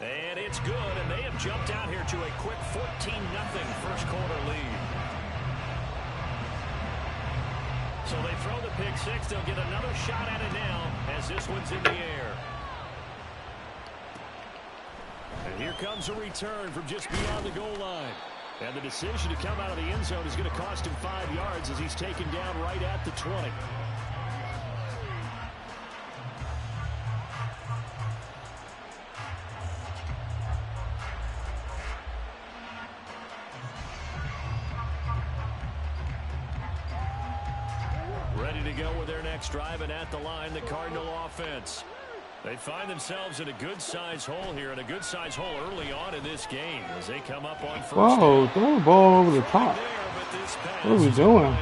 And it's good, and they have jumped out here to a quick 14-0 first quarter lead. So they throw the pick six. They'll get another shot at it now as this one's in the air. And here comes a return from just beyond the goal line. And the decision to come out of the end zone is going to cost him 5 yards as he's taken down right at the 20. Ready to go with their next drive, and at the line, the Cardinal offense. They find themselves in a good-sized hole here, and a good-sized hole early on in this game as they come up on first. Whoa, throw the ball over the top. What are we doing?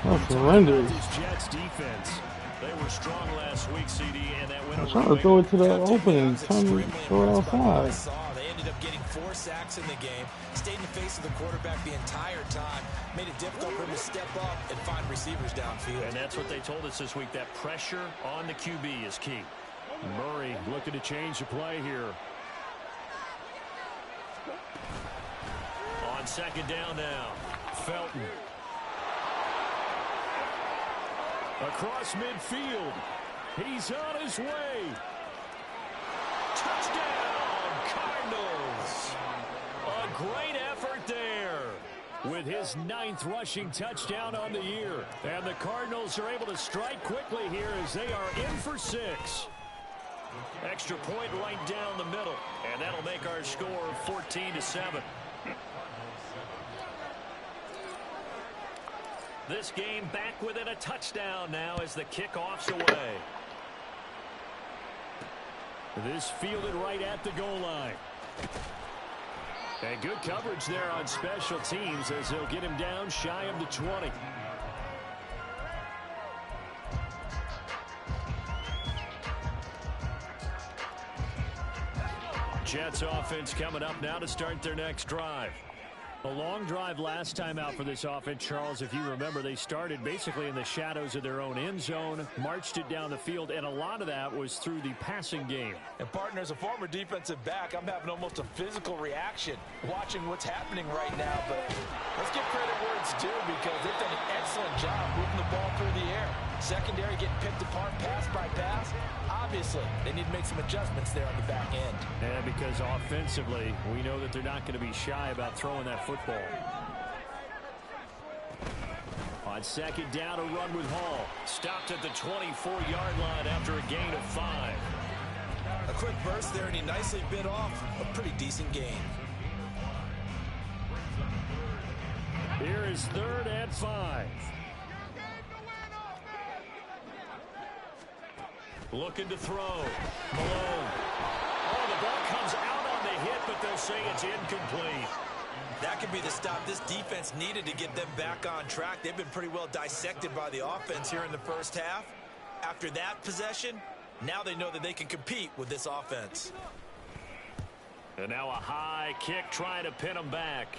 That's horrendous. Jets defense. They were strong last week, CD, and that went I'm trying to throw it to the opening, turn it short outside. They ended up getting 4 sacks in the game, stayed in the face of the quarterback the entire time, made it difficult for him to step up and find receivers downfield. And that's what they told us this week, that pressure on the QB is key. Murray looking to change the play here. On second down now, Felton. Across midfield. He's on his way. Touchdown, Cardinals. A great effort there with his 9th rushing touchdown on the year. And the Cardinals are able to strike quickly here as they are in for 6. Extra point right down the middle. And that'll make our score 14-7. This game back within a touchdown now as the kickoff's away. This fielded right at the goal line. And good coverage there on special teams as they'll get him down shy of the 20. Jets offense coming up now to start their next drive. A long drive last time out for this offense, Charles. If you remember, they started basically in the shadows of their own end zone, marched it down the field, and a lot of that was through the passing game. And partner, as a former defensive back, I'm having almost a physical reaction watching what's happening right now. But let's give credit where it's due because they've done an excellent job moving the ball through the air. Secondary getting picked apart pass by pass. Obviously, they need to make some adjustments there on the back end. Yeah, because offensively, we know that they're not going to be shy about throwing that football. On second down, a run with Hall. Stopped at the 24-yard line after a gain of 5. A quick burst there, and he nicely bit off a pretty decent gain. Here is 3rd and 5. Looking to throw. Malone. Oh, the ball comes out on the hit, but they'll say it's incomplete. That could be the stop this defense needed to get them back on track. They've been pretty well dissected by the offense here in the first half. After that possession, now they know that they can compete with this offense. And now a high kick trying to pin them back.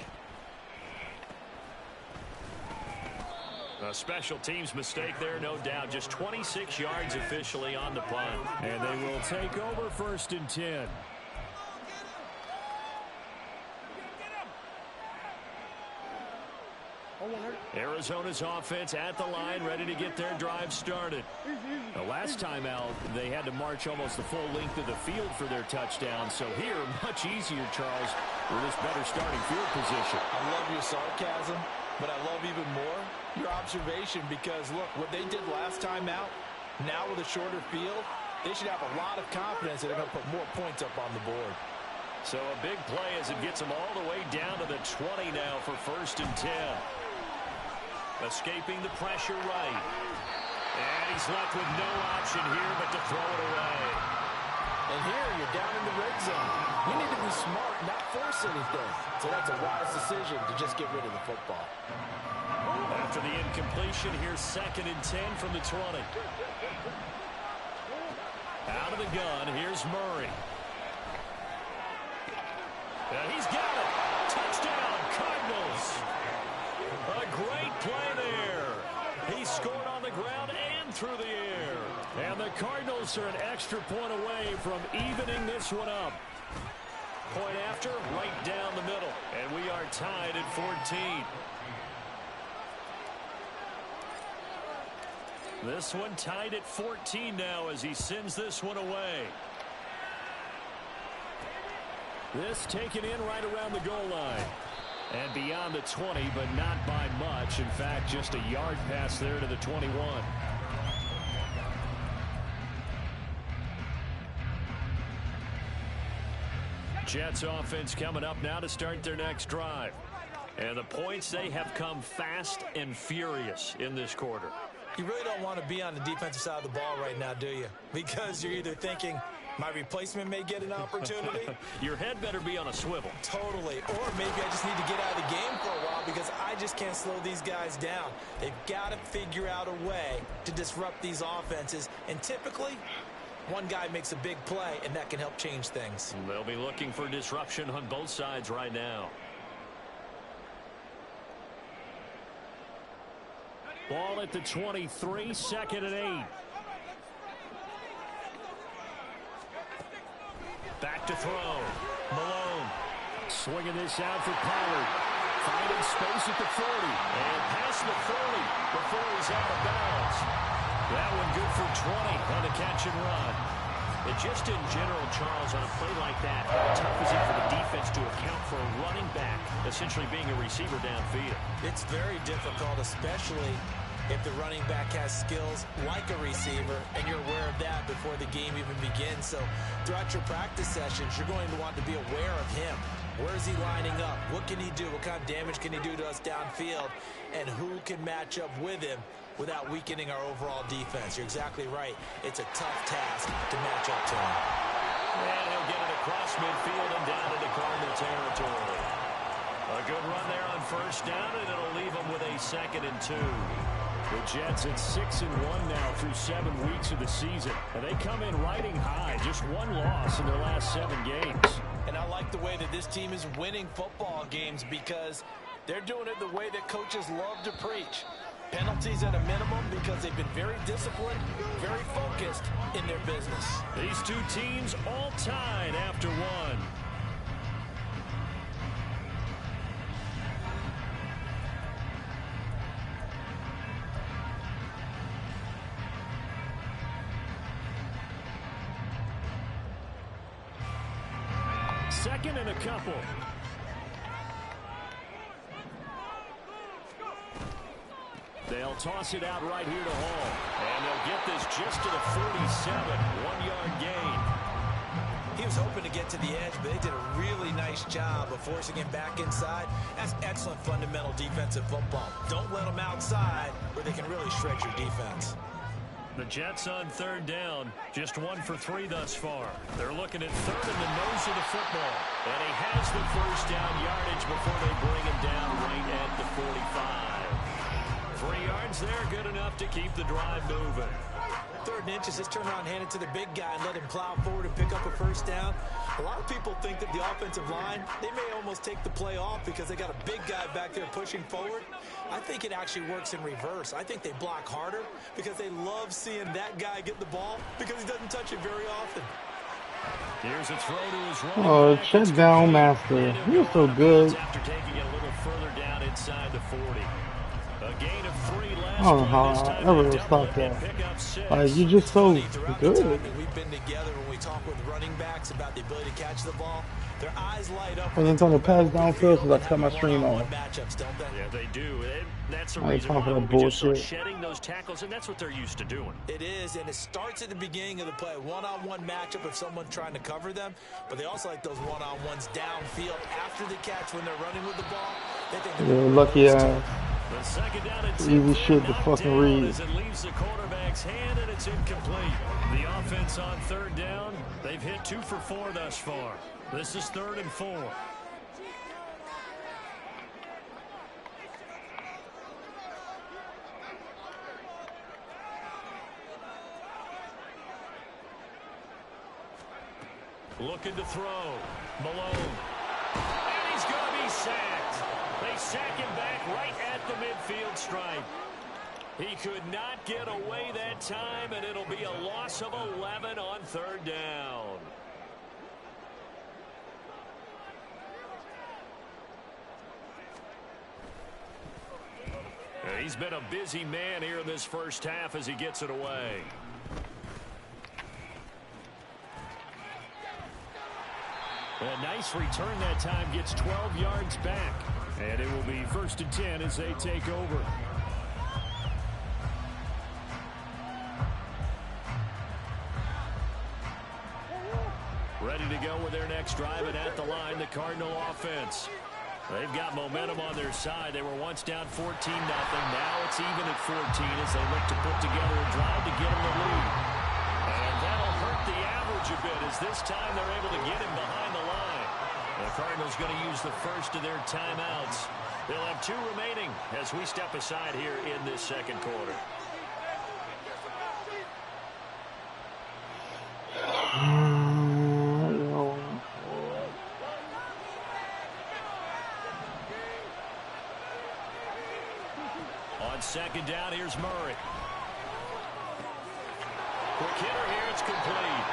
A special teams mistake there, no doubt. Just 26 yards officially on the punt. And they will take over 1st and 10. Arizona's offense at the line, ready to get their drive started. The last time out, they had to march almost the full length of the field for their touchdown. So here, much easier, Charles, with this better starting field position. I love your sarcasm, but I love even more your observation because, look, what they did last time out, now with a shorter field, they should have a lot of confidence that they're going to put more points up on the board. So a big play as it gets them all the way down to the 20 now for 1st and 10. Escaping the pressure right. And he's left with no option here but to throw it away. And here you're down in the red zone. You need to be smart, not force anything. So that's a wise decision to just get rid of the football. After the incompletion, here's 2nd and 10 from the 20. Out of the gun, here's Murray. He's got it. Touchdown, Cardinals. A great play there. He scored on the ground and through the air. And the Cardinals are an extra point away from evening this one up. Point after, right down the middle. And we are tied at 14. This one tied at 14 now as he sends this one away. This taken in right around the goal line. And beyond the 20, but not by much. In fact, just a yard pass there to the 21. Jets offense coming up now to start their next drive. And the points, they have come fast and furious in this quarter. You really don't want to be on the defensive side of the ball right now, do you? Because you're either thinking, my replacement may get an opportunity. Your head better be on a swivel. Totally. Or maybe I just need to get out of the game for a while because I just can't slow these guys down. They've got to figure out a way to disrupt these offenses. And typically, one guy makes a big play, and that can help change things. They'll be looking for disruption on both sides right now. Ball at the 23, 2nd and 8. Back to throw. Malone swinging this out for Pollard. Finding space at the 40. And past the 40 before he's out of bounds. That one good for 20 on the catch and run. And just in general, Charles, on a play like that, how tough is it for the defense to account for a running back essentially being a receiver downfield? It's very difficult, especially if the running back has skills like a receiver, and you're aware of that before the game even begins. So throughout your practice sessions, you're going to want to be aware of him. Where is he lining up? What can he do? What kind of damage can he do to us downfield? And who can match up with him without weakening our overall defense? You're exactly right. It's a tough task to match up to him. And he'll get it across midfield and down into Cardinal territory. A good run there on first down, and it'll leave him with a 2nd and 2. The Jets at 6-1 now through 7 weeks of the season. And they come in riding high. Just one loss in their last 7 games. And I like the way that this team is winning football games because they're doing it the way that coaches love to preach. Penalties at a minimum because they've been very disciplined, very focused in their business. These two teams all tied after one. Second and a couple. They'll toss it out right here to Hall. And they'll get this just to the 47. 1-yard gain. He was hoping to get to the edge, but they did a really nice job of forcing him back inside. That's excellent fundamental defensive football. Don't let them outside where they can really shred your defense. The Jets on 3rd down, just 1 for 3 thus far. They're looking at 3rd in the nose of the football. And he has the first down yardage before they bring him down right at the 45. 3 yards there, good enough to keep the drive moving. 3rd and inches, just turn around, hand it to the big guy and let him plow forward and pick up a first down. A lot of people think that the offensive line, they may almost take the play off because they got a big guy back there pushing forward. I think it actually works in reverse. I think they block harder because they love seeing that guy get the ball because he doesn't touch it very often. Here's a throw to his running back. Check down master. He was so good. After taking it a little further down inside the 40. A gain of 3 last I don't know how I ever thought that. Like, you're just so good. We've been together when we talk with running backs about the ability to catch the ball. Their eyes light up. I was trying to pass downfield so I cut my stream off. Yeah, they do. That's the I ain't reason talking why that we just start bullshit. shedding those tackles, and that's what they're used to doing. It is, and it starts at the beginning of the play. One-on-one matchup if someone's trying to cover them, but they also like those one-on-ones downfield after the catch when they're running with the ball. They think Yeah, lucky ass. The second down and Easy shit to knocked fucking down read. as it leaves the quarterback's hand, and it's incomplete. The offense on 3rd down, they've hit 2 for 4 thus far. This is 3rd and 4. Looking to throw. Malone. And he's going to be sacked. They sack him back right at the midfield stripe. He could not get away that time, and it'll be a loss of 11 on third down. He's been a busy man here in this first half as he gets it away. A nice return that time, gets 12 yards back. And it will be 1st and 10 as they take over. Ready to go with their next drive, and at the line, the Cardinal offense. They've got momentum on their side. They were once down 14-0. Now it's even at 14 as they look to put together a drive to get them the lead. And that'll hurt the average a bit as this time they're able to get him behind the line. The Cardinals going to use the first of their timeouts. They'll have 2 remaining as we step aside here in this second quarter. On second down, here's Murray. Quick hitter here, it's complete.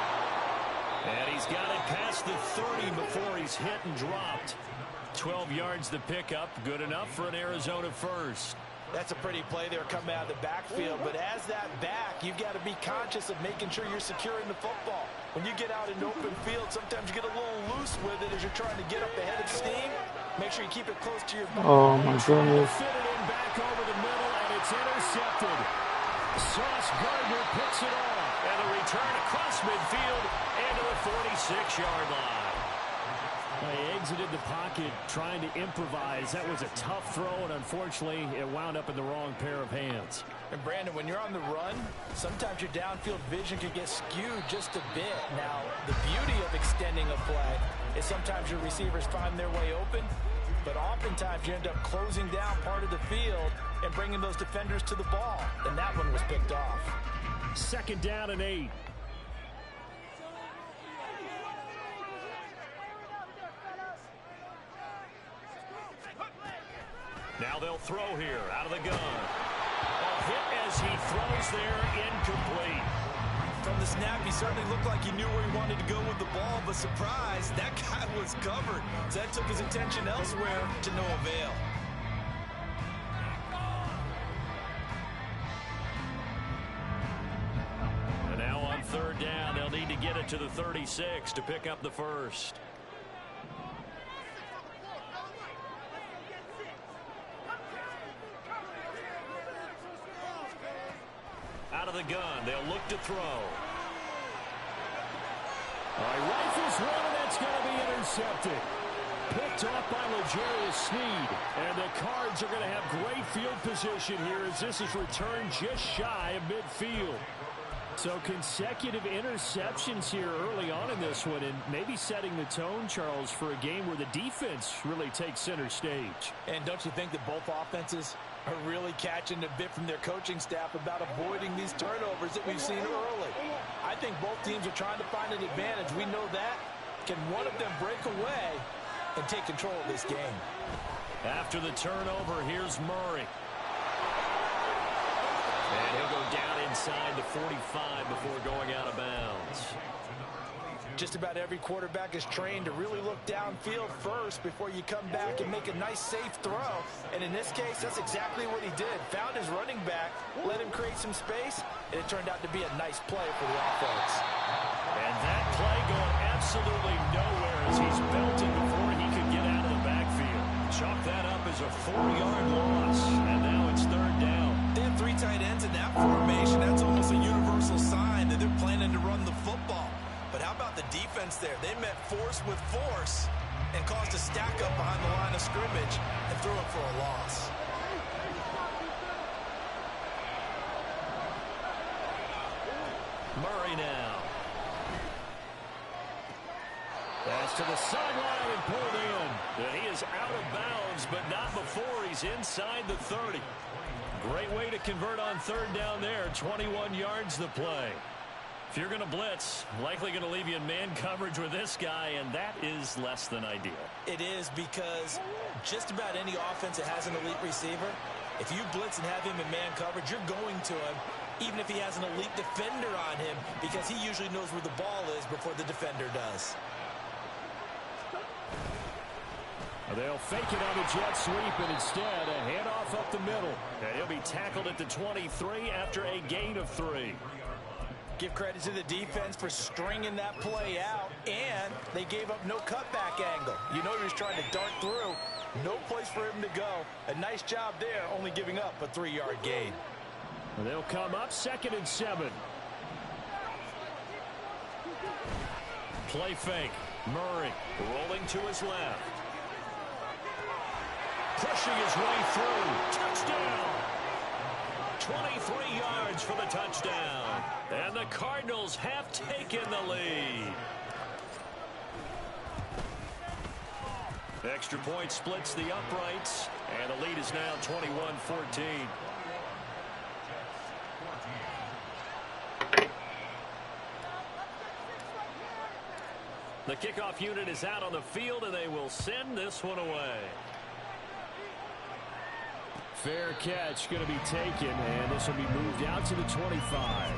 And he's got it past the 30 before he's hit and dropped. 12 yards the pickup, good enough for an Arizona first. That's a pretty play there coming out of the backfield, but as that back, you've got to be conscious of making sure you're securing the football. When you get out in open field, sometimes you get a little loose with it as you're trying to get up ahead of steam. Make sure you keep it close to your back. Oh my goodness. Fit it in back over the middle, and it's intercepted. Sauce Gardner picks it off, and a return across midfield into the 46-yard line. He exited the pocket trying to improvise. That was a tough throw, and unfortunately, it wound up in the wrong pair of hands. And Brandon, when you're on the run, sometimes your downfield vision can get skewed just a bit. Now, the beauty of extending a play is sometimes your receivers find their way open, but oftentimes you end up closing down part of the field and bringing those defenders to the ball, and that one was picked off. Second down and 8. Now they'll throw here out of the gun. A hit as he throws there, incomplete. From the snap, he certainly looked like he knew where he wanted to go with the ball, but surprise, that guy was covered. So that took his attention elsewhere to no avail. And now on third down, they'll need to get it to the 36 to pick up the first. Out of the gun, they'll look to throw. All right, rifles one, and that's going to be intercepted. Picked off by L'Jarius Sneed. And the Cards are going to have great field position here as this is returned just shy of midfield. So consecutive interceptions here early on in this one, and maybe setting the tone, Charles, for a game where the defense really takes center stage. And don't you think that both offenses are really catching a bit from their coaching staff about avoiding these turnovers that we've seen early? I think both teams are trying to find an advantage. We know that. Can one of them break away and take control of this game? After the turnover, here's Murray. And he'll go down inside the 45 before going out of bounds. Just about every quarterback is trained to really look downfield first before you come back and make a nice, safe throw. And in this case, that's exactly what he did. Found his running back, let him create some space, and it turned out to be a nice play for the offense. And that play going absolutely nowhere as he's belted before he could get out of the backfield. Chalk that up as a 4-yard loss, and now it's third down. They have 3 tight ends in that formation. That's almost a universal sign that they're planning to run the football. But how about the defense there? They met force with force and caused a stack up behind the line of scrimmage and threw it for a loss. Murray now. Pass to the sideline and pulled in. And he is out of bounds, but not before he's inside the 30. Great way to convert on third down there. 21 yards the play. If you're going to blitz, likely going to leave you in man coverage with this guy, and that is less than ideal. It is, because just about any offense that has an elite receiver If you blitz and have him in man coverage, you're going to him, even if he has an elite defender on him, because he usually knows where the ball is before the defender does. They'll fake it on the jet sweep, and instead a handoff up the middle. And he'll be tackled at the 23 after a gain of 3. Give credit to the defense for stringing that play out, and they gave up no cutback angle. You know he was trying to dart through. No place for him to go. A nice job there, only giving up a 3-yard gain. And they'll come up 2nd and 7. Play fake. Murray rolling to his left. Pushing his way through. Touchdown! 23 yards for the touchdown. And the Cardinals have taken the lead. Extra point splits the uprights. And the lead is now 21-14. The kickoff unit is out on the field, and they will send this one away. Fair catch going to be taken, and this will be moved out to the 25.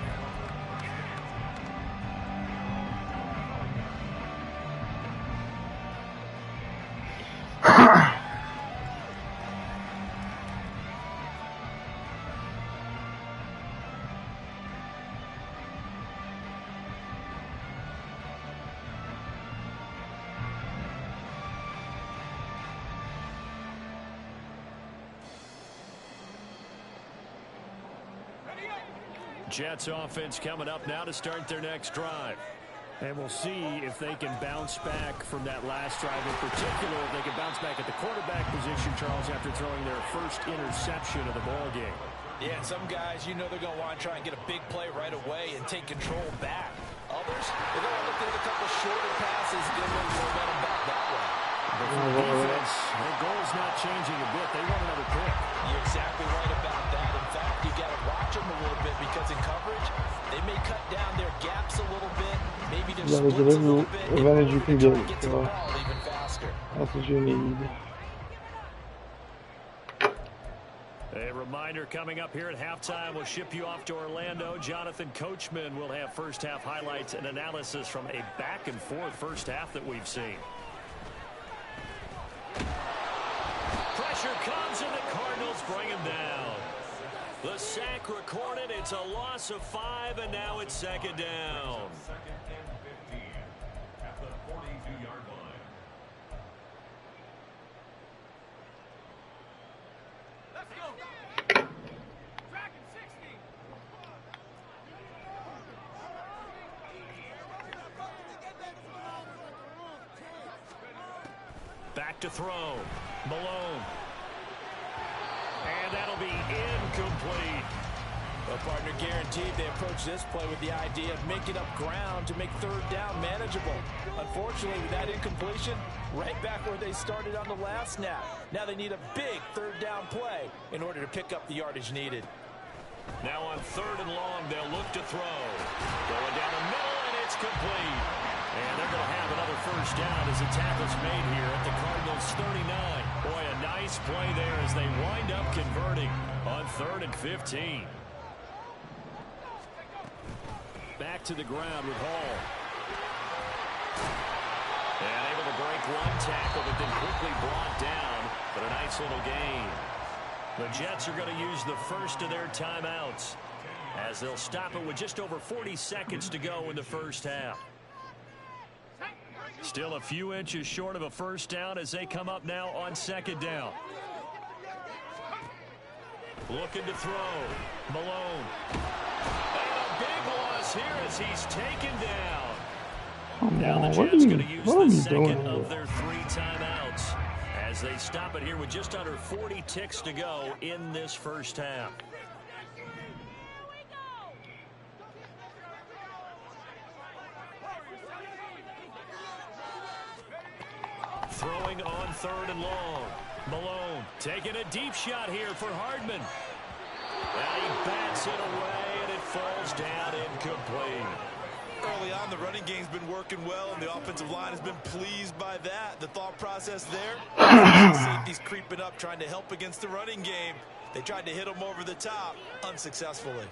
Jets offense coming up now to start their next drive. And we'll see if they can bounce back from that last drive in particular. If they can bounce back at the quarterback position, Charles, after throwing their first interception of the ball game. Yeah, and some guys, you know they're going to want to try and get a big play right away and take control back. Others, they're going to look at a couple shorter passes and get a little momentum back that way. But for the defense, their goal's not changing a bit. They want another pick. You're exactly right about that. In fact, you got to watch them a little bit because in coverage, they may cut down their gaps a little bit, maybe their splits a little bit, advantage you can get get. to the ball even faster. That's what you need. A reminder coming up here at halftime. We'll ship you off to Orlando. Jonathan Coachman will have first half highlights and analysis from a back and forth first half that we've seen. Pressure comes and the Cardinals bring him down. The sack recorded. It's a loss of 5, and now it's 2nd down. At the 42-yard line. Let's go. Track and 60. Back to throw. Malone. And that'll be incomplete. Well, partner, guaranteed they approach this play with the idea of making up ground to make 3rd down manageable. Unfortunately, with that incompletion, right back where they started on the last snap. Now they need a big 3rd down play in order to pick up the yardage needed. Now on 3rd and long, they'll look to throw. Going down the middle, and it's complete. And they're going to have another first down as the tackle's made here at the Cardinals 39. Boy, a nice play there as they wind up converting on 3rd and 15. Back to the ground with Hall. And able to break one tackle, but then quickly brought down. But a nice little gain. The Jets are going to use the first of their timeouts as they'll stop it with just over 40 seconds to go in the first half. Still a few inches short of a first down as they come up now on 2nd down. Looking to throw. Malone. And a big loss here as he's taken down. Now the Jets going to use the 2nd of their 3 timeouts as they stop it here with just under 40 ticks to go in this first half. Throwing on 3rd and long. Malone taking a deep shot here for Hardman. And he bats it away, and it falls down incomplete. Early on, the running game's been working well, and the offensive line has been pleased by that. The thought process there, safety's creeping up, trying to help against the running game. They tried to hit him over the top, unsuccessfully.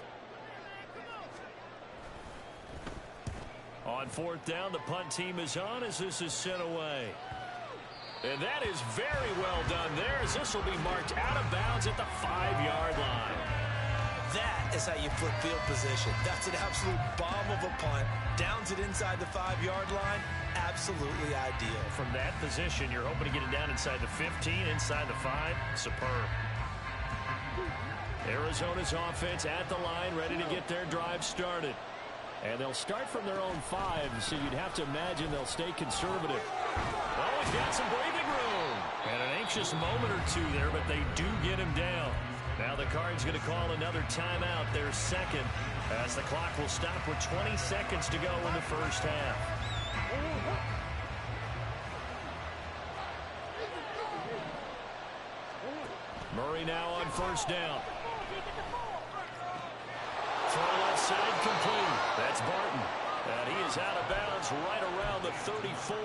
On fourth down, the punt team is on as this is sent away. And that is very well done there, as this will be marked out of bounds at the 5-yard line. That is how you flip field position. That's an absolute bomb of a punt. Downs it inside the 5-yard line. Absolutely ideal. From that position, you're hoping to get it down inside the 15, inside the 5. Superb. Arizona's offense at the line, ready to get their drive started. And they'll start from their own 5, so you'd have to imagine they'll stay conservative. Oh, he's got some breathing room. And an anxious moment or two there, but they do get him down. Now the Cards going to call another timeout, their second, as the clock will stop with 20 seconds to go in the first half. Murray now on first down. Throw left side complete. That's Barton. And he is out of bounds right around the 34.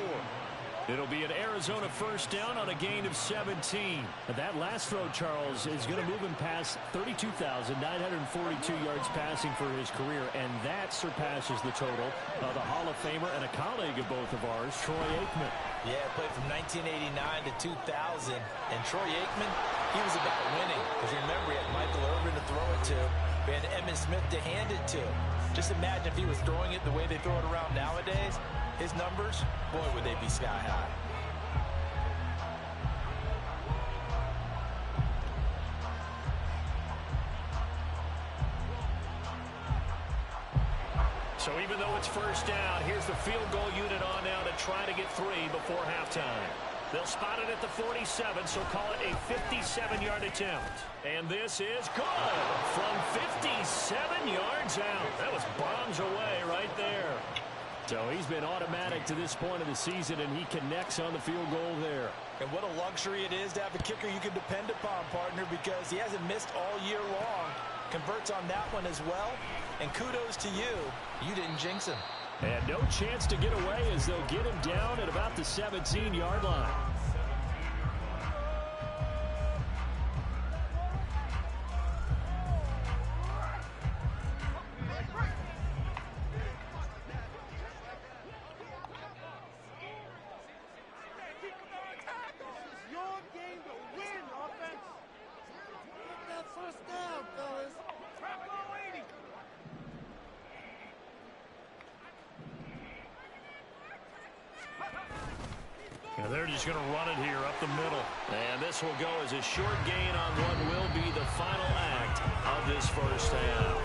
It'll be an Arizona first down on a gain of 17. And that last throw, Charles, is going to move him past 32,942 yards passing for his career, and that surpasses the total of the Hall of Famer and a colleague of both of ours, Troy Aikman. Yeah, played from 1989 to 2000. And Troy Aikman, he was about winning. Because remember, he had Michael Irvin to throw it to. We had Emmitt Smith to hand it to. Just imagine if he was throwing it the way they throw it around nowadays. His numbers, boy, would they be sky high. So even though it's first down, here's the field goal unit on now to try to get 3 before halftime. They'll spot it at the 47, so call it a 57-yard attempt. And this is good from 57 yards out. That was bombs away right there. So he's been automatic to this point of the season, and he connects on the field goal there. And what a luxury it is to have a kicker you can depend upon, partner, because he hasn't missed all year long. Converts on that one as well. And kudos to you. You didn't jinx him. And no chance to get away as they'll get him down at about the 17-yard line. And they're just going to run it here up the middle. And this will go as a short gain on what will be the final act of this first half.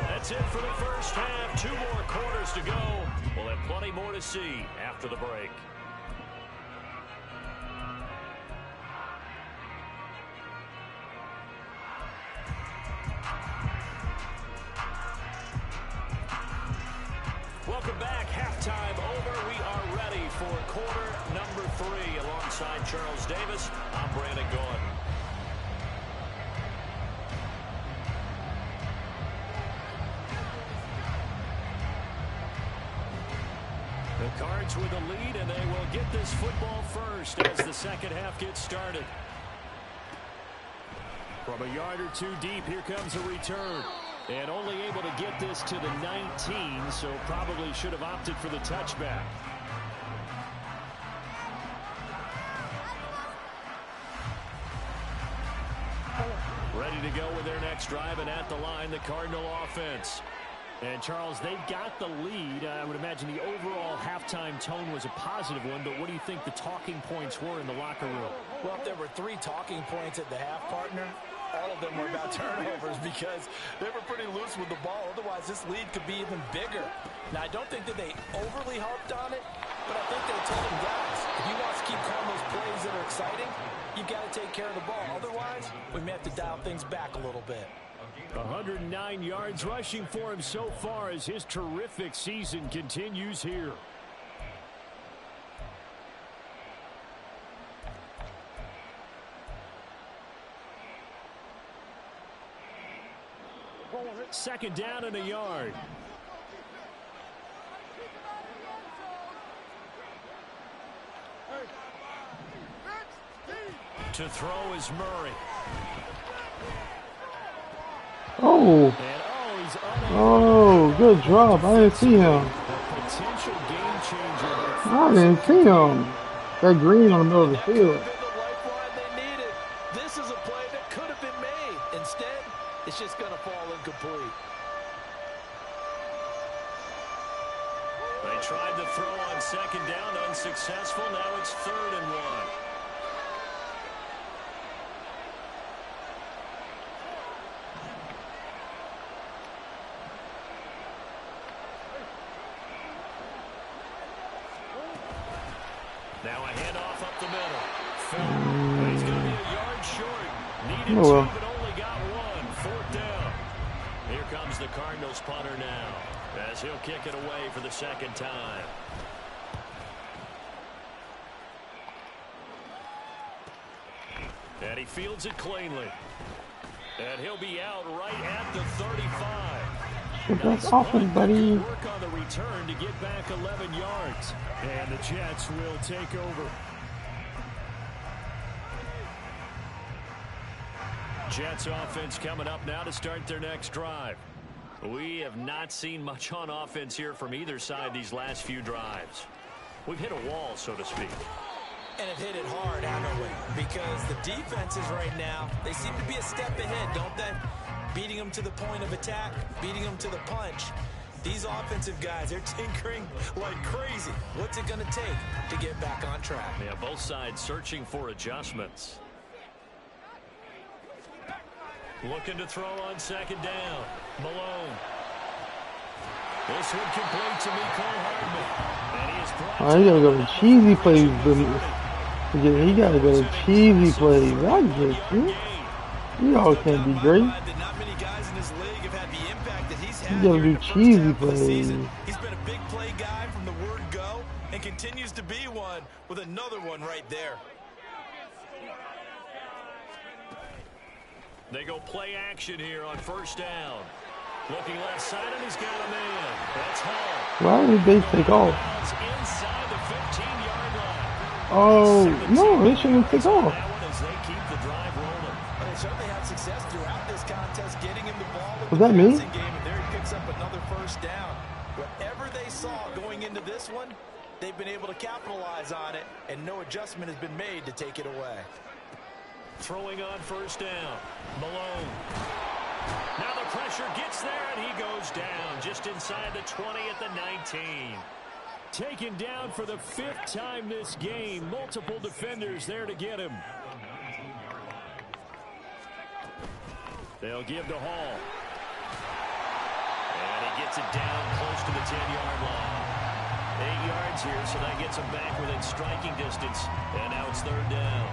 That's it for the first half. 2 more quarters to go. We'll have plenty more to see after the break. Welcome back. Halftime over. We are ready for quarter number 3. Alongside Charles Davis, I'm Brandon Gordon. The Cards with the lead, and they will get this football first as the second half gets started. From a yard or 2 deep, here comes a return. And only able to get this to the 19, so probably should have opted for the touchback. Ready to go with their next drive, and at the line, the Cardinal offense. And, Charles, they've got the lead. I would imagine the overall halftime tone was a positive one, but what do you think the talking points were in the locker room? Well, if there were 3 talking points at the half, partner, all of them were about turnovers because they were pretty loose with the ball. Otherwise, this lead could be even bigger. Now, I don't think that they overly harped on it, but I think they told them, guys, if you want to keep calling those plays that are exciting, you've got to take care of the ball. Otherwise, we may have to dial things back a little bit. 109 yards rushing for him so far as his terrific season continues here. Second down and a yard. To throw is Murray. Oh. He's Oh, good drop. I didn't see him. a potential game changer. I didn't see him. That green on the middle of the field. Been the lifeline they needed. This is a play that could have been made. Instead, it's just going to fall incomplete. They tried to throw on second down, unsuccessful. Now it's 3rd and 1. Now a handoff up the middle. Phil, he's going to be a yard short. Needed 2, but only got 1. 4th down. Here comes the Cardinals punter now, as he'll kick it away for the 2nd time. And he fields it cleanly. And he'll be out right at the 35. That's awesome, buddy. Work on the return to get back 11 yards. And the Jets will take over. Jets offense coming up now to start their next drive. We have not seen much on offense here from either side these last few drives. We've hit a wall, so to speak. And have hit it hard, haven't we? Because the defenses right now, they seem to be a step ahead, don't they? Beating them to the point of attack, beating them to the punch. These offensive guys, they're tinkering like crazy. What's it going to take to get back on track? Yeah, both sides searching for adjustments. Looking to throw on second down. Malone. This one complete to Mecole Hardman. And he is brought Oh, he gotta go to cheesy plays. He gotta go to cheesy plays. I get you. Y'all can't be great. Not many guys in this league have had the impact that he's had. You gotta do cheesy plays. He's been a big play guy from the word go and continues to be one with another one right there. They go play action here on 1st down. Looking left side, and he's got a man. That's Hall. Why did they take off? Inside the 15-yard line. Oh, no, they shouldn't take off. That one as they keep the drive rolling. But they certainly had success throughout this contest, getting him the ball in Was the that me? passing game, and there he picks up another 1st down. Whatever they saw going into this one, they've been able to capitalize on it, and no adjustment has been made to take it away. Throwing on 1st down. Malone. Now the pressure gets there, and he goes down just inside the 20 at the 19. Taken down for the 5th time this game. Multiple defenders there to get him. They'll give to Hall. And he gets it down close to the 10-yard line. 8 yards here, so that gets him back within striking distance. And now it's 3rd down.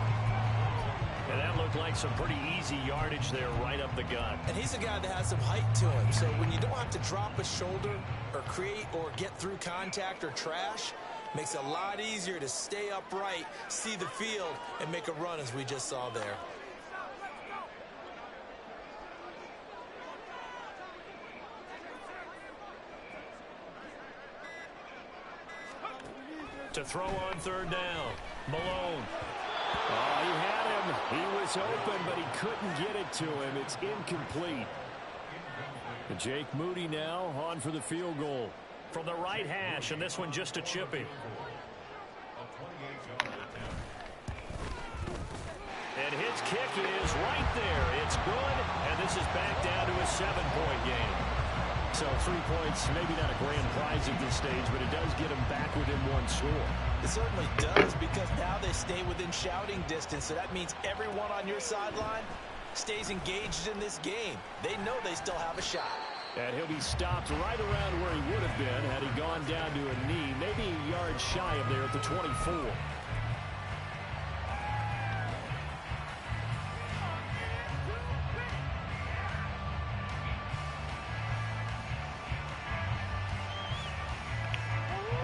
And that looked like some pretty easy yardage there right up the gut. And he's a guy that has some height to him. So when you don't have to drop a shoulder or create or get through contact or trash, makes it a lot easier to stay upright, see the field, and make a run as we just saw there. To throw on 3rd down. Malone. Oh, he had him. He was open, but he couldn't get it to him. It's incomplete. And Jake Moody now on for the field goal. From the right hash, and this one just a chippy. And his kick is right there. It's good, and this is back down to a 7-point game. So 3 points, maybe not a grand prize at this stage, but it does get him back within 1 score. It certainly does, because now they stay within shouting distance, so that means everyone on your sideline stays engaged in this game. They know they still have a shot. And he'll be stopped right around where he would have been had he gone down to a knee, maybe a yard shy of there at the 24.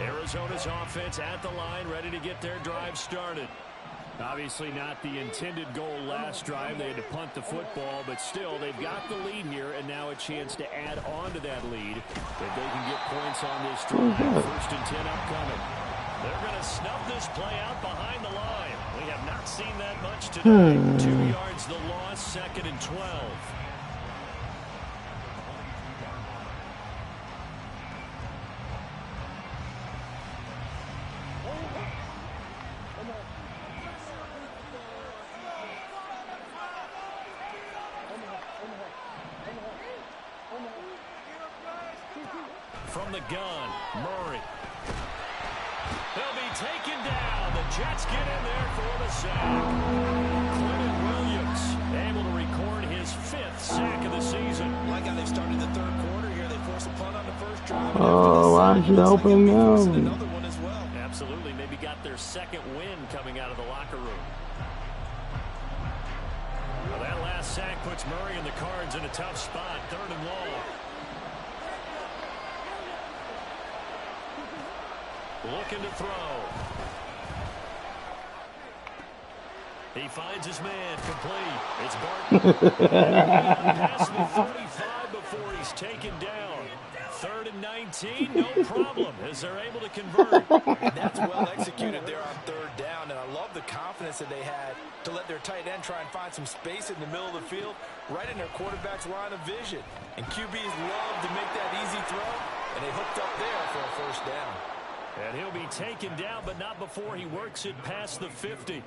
Arizona's offense at the line, ready to get their drive started. Obviously not the intended goal last drive. They had to punt the football, but still, they've got the lead here, and now a chance to add on to that lead if they can get points on this drive. 1st and 10 upcoming. They're going to snub this play out behind the line. We have not seen that much today. 2 yards the loss, 2nd and 12. From the gun, Murray. He'll be taken down. The Jets get in there for the sack. Clinton Williams able to record his 5th sack of the season. Like how they've started the third quarter here. They force a punt on the first drive. Oh, why aren't you helping them? Another one as well. Absolutely. Maybe got their second win coming out of the locker room. Well, that last sack puts Murray and the Cards in a tough spot. 3rd and long. Looking to throw. He finds his man. Complete. It's Barton. Past the 35 before he's taken down. 3rd and 19. No problem as they're able to convert. That's well executed there on 3rd down. And I love the confidence that they had to let their tight end try and find some space in the middle of the field, right in their quarterback's line of vision. And QBs love to make that easy throw. And they hooked up there for a 1st down. And he'll be taken down, but not before he works it past the 50.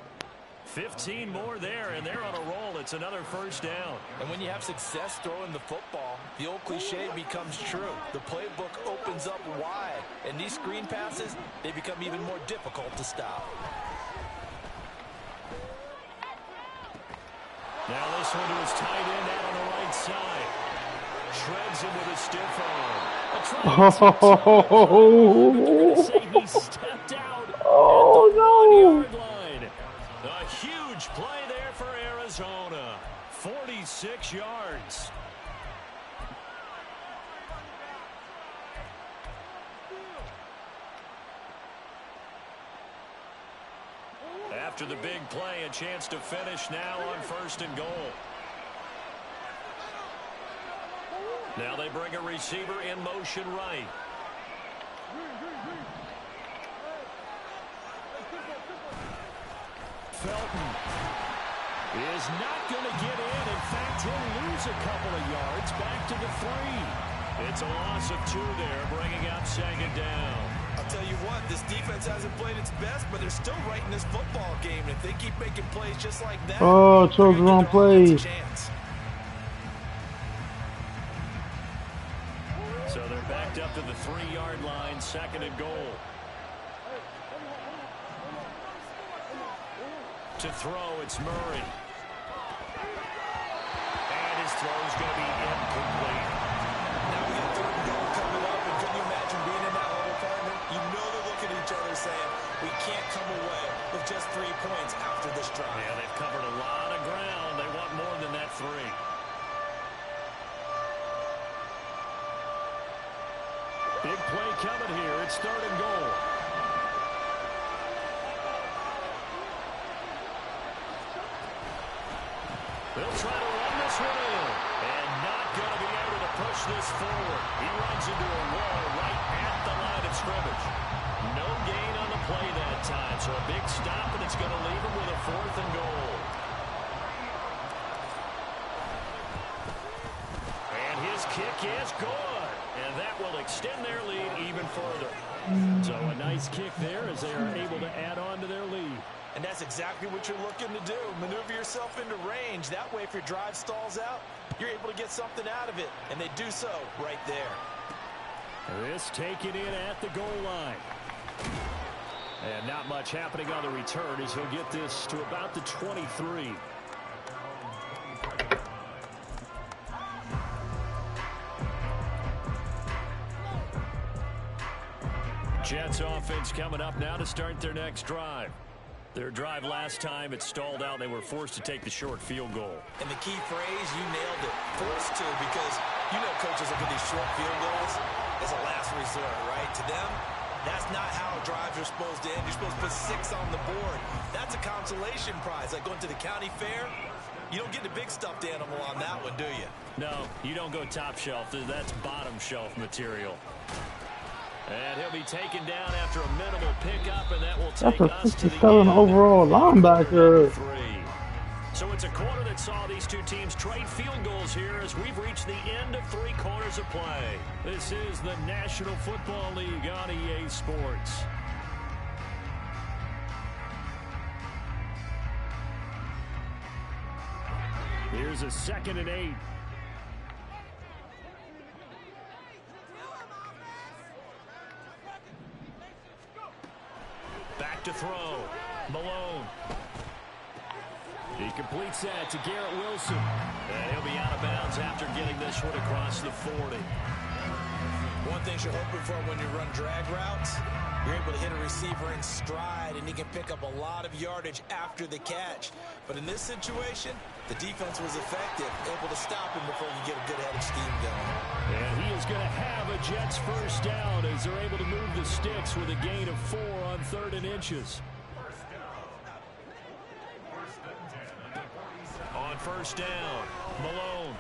15 more there, and they're on a roll. It's another 1st down. And when you have success throwing the football, the old cliche becomes true. The playbook opens up wide, and these screen passes, they become even more difficult to stop. Now this one to his tight end out on the right side. Shreds him with a stiff arm. Oh, Say he stepped out at the no. 1-yard line. A huge play there for Arizona. 46 yards. After the big play, a chance to finish now on 1st and goal. Now they bring a receiver in motion right. Felton is not going to get in. In fact, he'll lose a couple of yards back to the 3. It's a loss of 2 there, bringing up 2nd down. I'll tell you what, this defense hasn't played its best, but they're still right in this football game. And if they keep making plays just like that, Oh, chose the wrong play. So they're backed up to the 3-yard line, 2nd and goal. To throw, it's Murray. And his throw's going to be incomplete. Now we got 3rd and goal coming up, and can you imagine being in that level, partner? You know they're looking at each other saying, we can't come away with just 3 points after this drive. Yeah, they've covered a lot of ground. They want more than that 3. Big play coming here. It's 3rd and goal. They'll try to run this one in. And not going to be able to push this forward. He runs into a wall right at the line of scrimmage. No gain on the play that time. So a big stop, and it's going to leave him with a 4th and goal. And his kick is good. And that will extend their lead even further. So a nice kick there as they are able to add on to their lead. And that's exactly what you're looking to do. Maneuver yourself into range. That way, if your drive stalls out, you're able to get something out of it. And they do so right there. This taken in at the goal line. And not much happening on the return as he'll get this to about the 23. Jets offense coming up now to start their next drive. Their drive last time, it stalled out. They were forced to take the short field goal. And the key phrase, you nailed it, forced to, because you know coaches look at these short field goals as a last resort, right? To them, that's not how drives are supposed to end. You're supposed to put 6 on the board. That's a consolation prize, like going to the county fair. You don't get the big stuffed animal on that one, do you? No, you don't go top shelf. That's bottom shelf material. And he'll be taken down after a minimal pickup, and that will take that's a us to the 67 end. overall linebacker. 3. So it's a quarter that saw these two teams trade field goals here as we've reached the end of 3 quarters of play. This is the National Football League on EA Sports. Here's a 2nd and 8. look to throw. Malone. He completes that to Garrett Wilson. And he'll be out of bounds after getting this one across the 40. One thing you're hoping for when you run drag routes, you're able to hit a receiver in stride, and he can pick up a lot of yardage after the catch. But in this situation, the defense was effective, able to stop him before you get a good head of steam going. And he is going to have a Jets first down as they're able to move the sticks with a gain of 4 on 3rd and inches. On first down, Malone.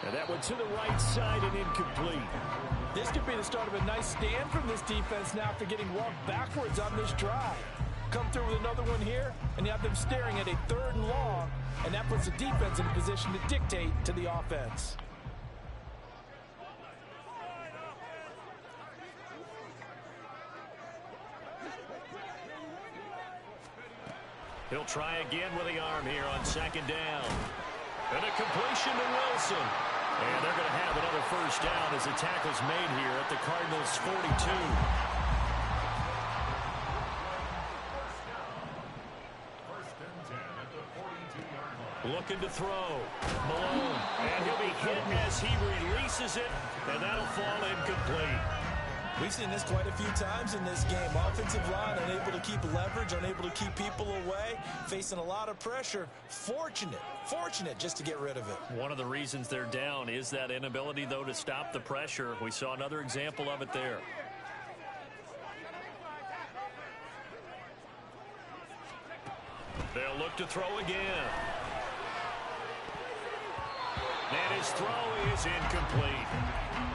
And that one to the right side and incomplete. This could be the start of a nice stand from this defense now after getting walked backwards on this drive. Come through with another one here, and you have them staring at a 3rd and long, and that puts the defense in a position to dictate to the offense. He'll try again with the arm here on 2nd down. And a completion to Wilson. And they're going to have another first down as the tackle's made here at the Cardinals' 42. Looking to throw. Malone. And he'll be hit as he releases it. And that'll fall incomplete. We've seen this quite a few times in this game. Offensive line unable to keep leverage, unable to keep people away, facing a lot of pressure. Fortunate just to get rid of it. One of the reasons they're down is that inability, though, to stop the pressure. We saw another example of it there. They'll look to throw again. And his throw is incomplete.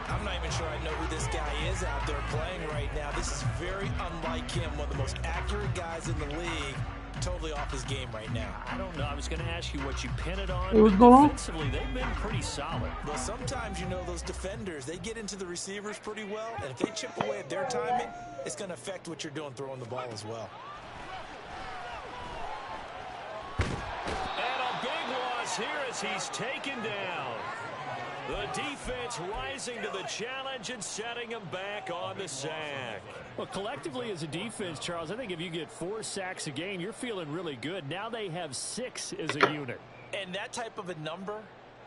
I'm not even sure I know who this guy is out there playing right now. This is very unlike him, one of the most accurate guys in the league. Totally off his game right now. I don't know. I was going to ask you what you pin it on. Hey, what's going on? Defensively, they've been pretty solid. Well, sometimes, you know, those defenders, they get into the receivers pretty well, and if they chip away at their timing, it's going to affect what you're doing throwing the ball as well. And a big loss here as he's taken down. The defense rising to the challenge and setting him back on the sack. Well, collectively as a defense, Charles, I think if you get 4 sacks a game, you're feeling really good. Now they have 6 as a unit. And that type of a number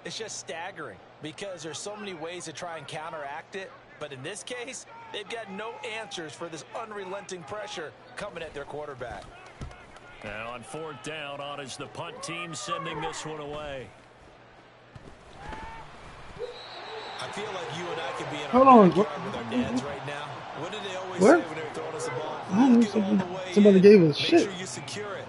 is just staggering because there's so many ways to try and counteract it. But in this case, they've got no answers for this unrelenting pressure coming at their quarterback. Now on 4th down, on is the punt team sending this one away. I feel like you and I could be in Hold our on. backyard with our dads right now. What did they always What? say when they were throwing us a ball? I don't know, Look it all the way somebody in. gave us Make shit. sure you secure it.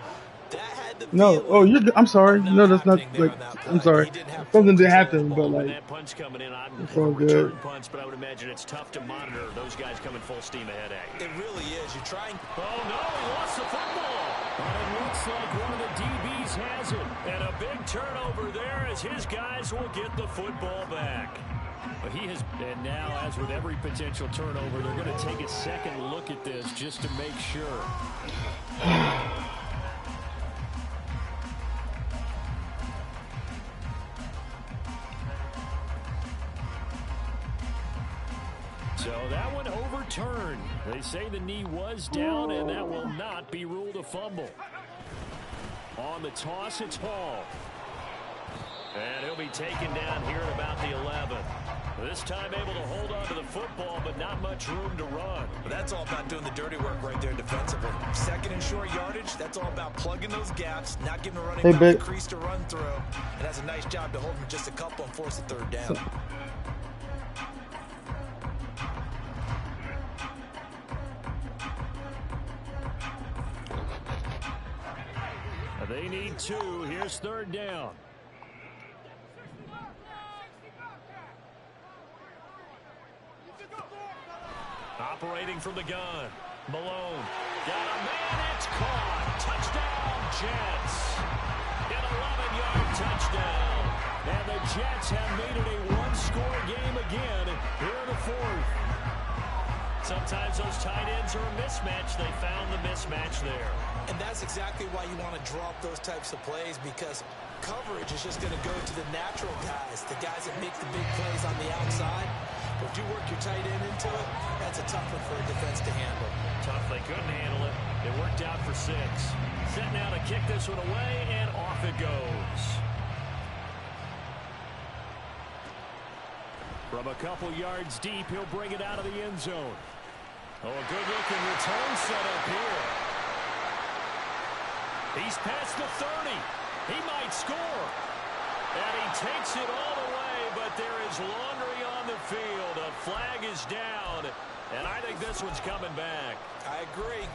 That had the No. feeling Oh, you're good. I'm sorry. of No, that's not happening there like. on that I'm play. sorry. He didn't have Something full did control happen, of the but ball. When like. that punch coming in, I'm It's a all return good. punch, but I would imagine it's tough to monitor those guys coming full steam ahead at you. It really is. You're trying. Oh, no, he lost the football. And it looks like one of the DBs has it. And a big turnover there as his guys will get the football back. But he has, and now, as with every potential turnover, they're going to take a second look at this just to make sure. So that one overturned. They say the knee was down, and that will not be ruled a fumble. On the toss, it's Hall. And he'll be taken down here at about the 11. This time able to hold on to the football, but not much room to run. That's all about doing the dirty work right there defensively. Second and short yardage, that's all about plugging those gaps, not giving a running back the crease to run through. And that's a nice job to hold him just a couple and force a 3rd down. They need 2. Here's 3rd down. Operating from the gun. Malone. Got a man. It's caught. Touchdown, Jets. An 11-yard touchdown. And the Jets have made it a 1-score game again here in the 4th. Sometimes those tight ends are a mismatch. They found the mismatch there. And that's exactly why you want to drop those types of plays, because coverage is just going to go to the natural guys, the guys that make the big plays on the outside. Would you work your tight end into it? That's a tough one for a defense to handle. Tough, they couldn't handle it. It worked out for 6. Set now to kick this one away, and off it goes. From a couple yards deep, he'll bring it out of the end zone. Oh, a good-looking return set up here. He's past the 30. He might score. And he takes it all the way, but there is laundry on the field. A flag is down, and I think this one's coming back. I agree.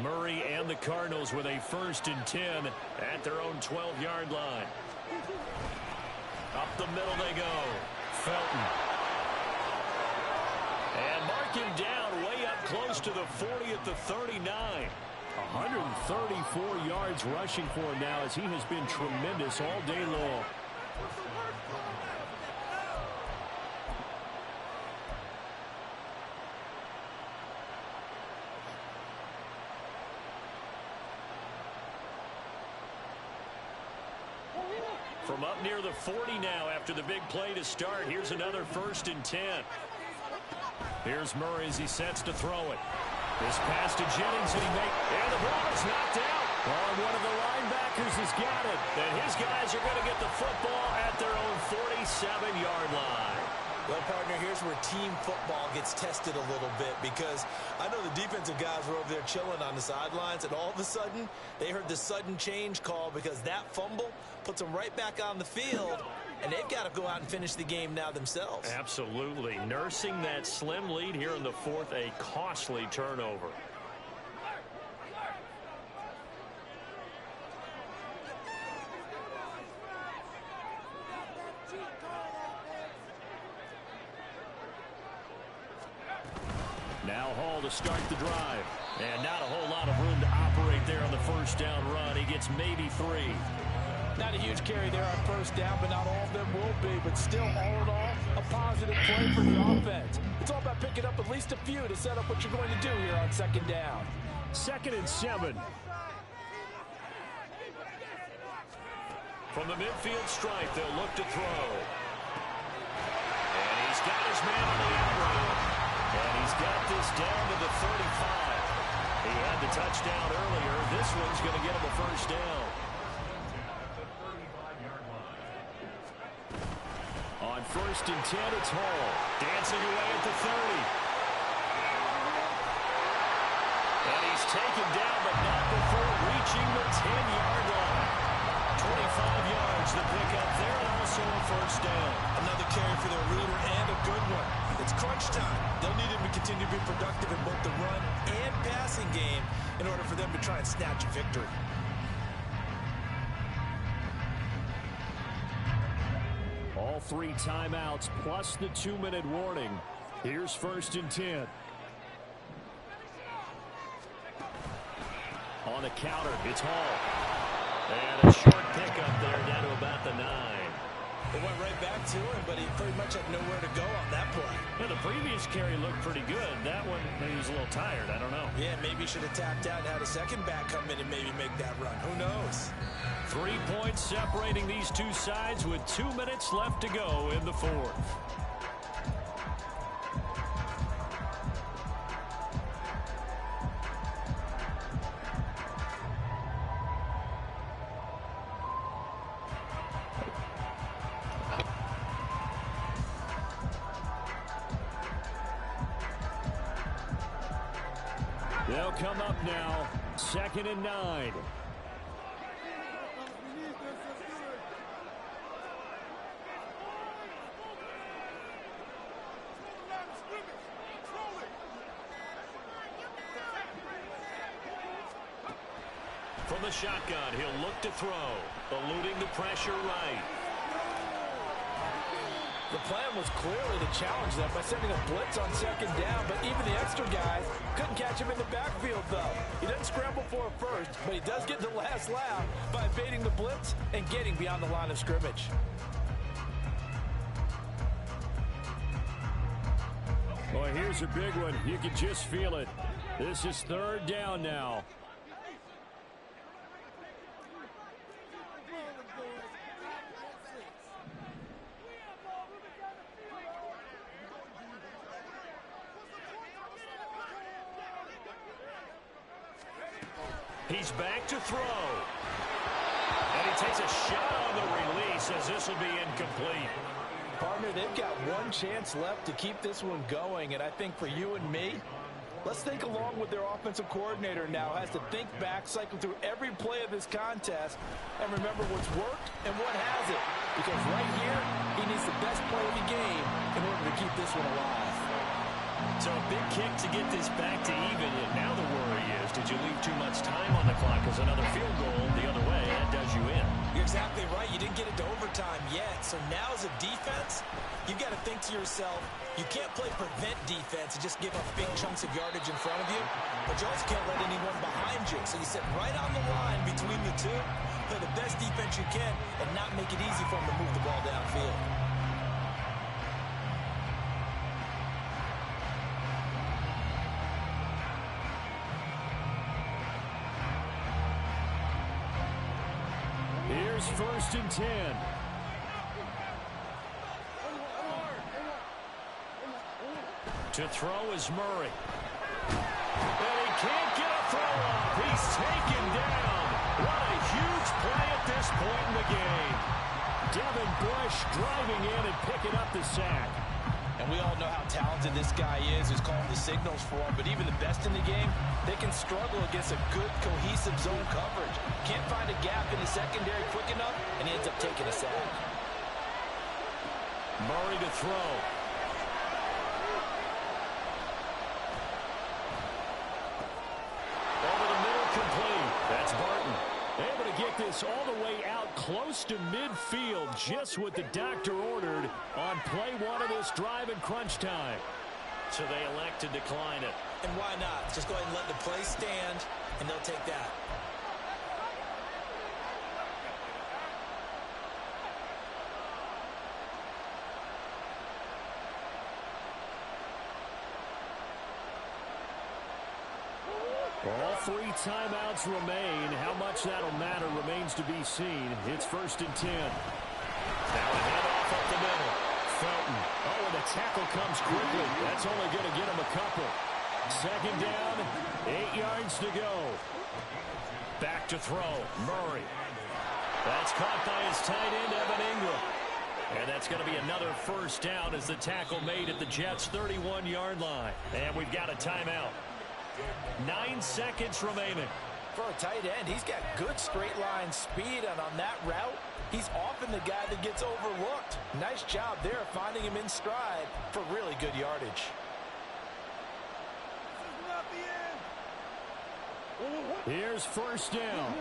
Murray and the Cardinals with a 1st and 10 at their own 12-yard line. Up the middle they go. Felton. And mark him down way up close to the 40 at the 39. 134 yards rushing for him now as he has been tremendous all day long. From up near the 40 now after the big play to start. Here's another 1st and 10. Here's Murray as he sets to throw it. This pass to Jennings, and the ball is knocked out. Oh, and one of the linebackers has got it. And his guys are going to get the football at their own 47-yard line. Well, partner, here's where team football gets tested a little bit, because I know the defensive guys were over there chilling on the sidelines, and all of a sudden, they heard the sudden change call because that fumble puts them right back on the field, and they've got to go out and finish the game now themselves. Absolutely. Nursing that slim lead here in the 4th, a costly turnover. Now Hall to start the drive. And not a whole lot of room to operate there on the 1st down run. He gets maybe 3. Not a huge carry there on 1st down, but not all of them will be. But still, all in all, a positive play for the offense. It's all about picking up at least a few to set up what you're going to do here on 2nd down. 2nd and 7. From the midfield stripe, they'll look to throw. And he's got his man on the out route. And he's got this down to the 35. He had the touchdown earlier. This one's going to get him a 1st down. On 1st and 10, it's Hall. Dancing away at the 30. And he's taken down, but not before reaching the 10-yard line. 25 yards, the pickup there, and also a 1st down. Another carry for their leader, and a good one. It's crunch time. They'll need him to continue to be productive in both the run and passing game in order for them to try and snatch a victory. All 3 timeouts plus the 2-minute warning. Here's 1st and 10. On the counter, it's Hall. And a short pickup there down to about the 9. They went right back to him, but he pretty much had nowhere to go on that play. Yeah, the previous carry looked pretty good. That one, he was a little tired. I don't know. Yeah, maybe he should have tapped out and had a second back come in and maybe make that run. Who knows? 3 points separating these two sides with 2 minutes left to go in the 4th. They'll come up now, 2nd and 9. From the shotgun, he'll look to throw, eluding the pressure right. The plan was clearly to challenge them by sending a blitz on 2nd down, but even the extra guys couldn't catch him in the backfield, though. He doesn't scramble for a first, but he does get the last laugh by evading the blitz and getting beyond the line of scrimmage. here's a big one. You can just feel it. This is third down now. He's back to throw. And he takes a shot on the release as this will be incomplete. Partner, they've got one chance left to keep this one going, and I think for you and me, let's think along with their offensive coordinator now. Has to think back, cycle through every play of this contest, and remember what's worked and what hasn't. Because right here, he needs the best play of the game in order to keep this one alive. So a big kick to get this back to even. And now the worry is, did you leave too much time on the clock? Because another field goal the other way, that does you in. You're exactly right. You didn't get it to overtime yet. So now as a defense, you've got to think to yourself, you can't play prevent defense and just give up big chunks of yardage in front of you. But you also can't let anyone behind you. So you sit right on the line between the two, play the best defense you can, and not make it easy for them to move the ball downfield. Here's 1st and 10. To throw is Murray. And he can't get a throw off. He's taken down. What a huge play at this point in the game. Devin Bush driving in and picking up the sack. And we all know how talented this guy is who's calling the signals for him. But even the best in the game, they can struggle against a good, cohesive zone coverage. Can't find a gap in the secondary quick enough, and he ends up taking a sack. Murray to throw. Over the middle, complete. That's Barton. Able to get this all the way out close to midfield, just what the doctor ordered on play one of this drive in crunch time. So they elect to decline it. And why not? Just go ahead and let the play stand, and they'll take that. All 3 timeouts remain. How much that'll matter remains to be seen. It's 1st and 10. Now a handoff up the middle. Felton. Oh, and the tackle comes quickly. That's only going to get him a couple. 2nd down, 8 yards to go. Back to throw. Murray. That's caught by his tight end, Evan Ingram. And that's going to be another 1st down as the tackle made at the Jets' 31-yard line. And we've got a timeout. 9 seconds remaining. For a tight end, he's got good straight line speed, and on that route, he's often the guy that gets overlooked. Nice job there finding him in stride for really good yardage. Here's 1st down.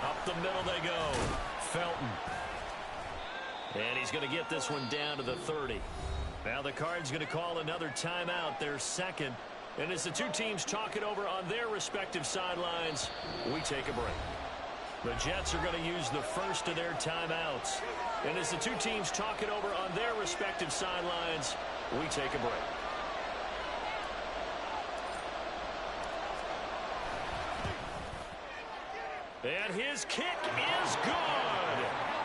Up the middle they go. Felton. And he's going to get this one down to the 30. Now the Cards going to call another timeout, their 2nd. And as the 2 teams talk it over on their respective sidelines, we take a break. The Jets are going to use the 1st of their timeouts. And as the 2 teams talk it over on their respective sidelines, we take a break. And his kick is good.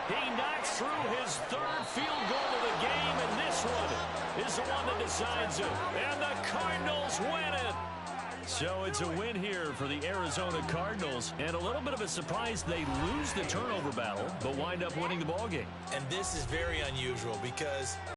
He knocks through his 3rd field goal of the game, and this one is the one that decides it. And the Cardinals win it. So it's a win here for the Arizona Cardinals, and a little bit of a surprise they lose the turnover battle, but wind up winning the ballgame. And this is very unusual because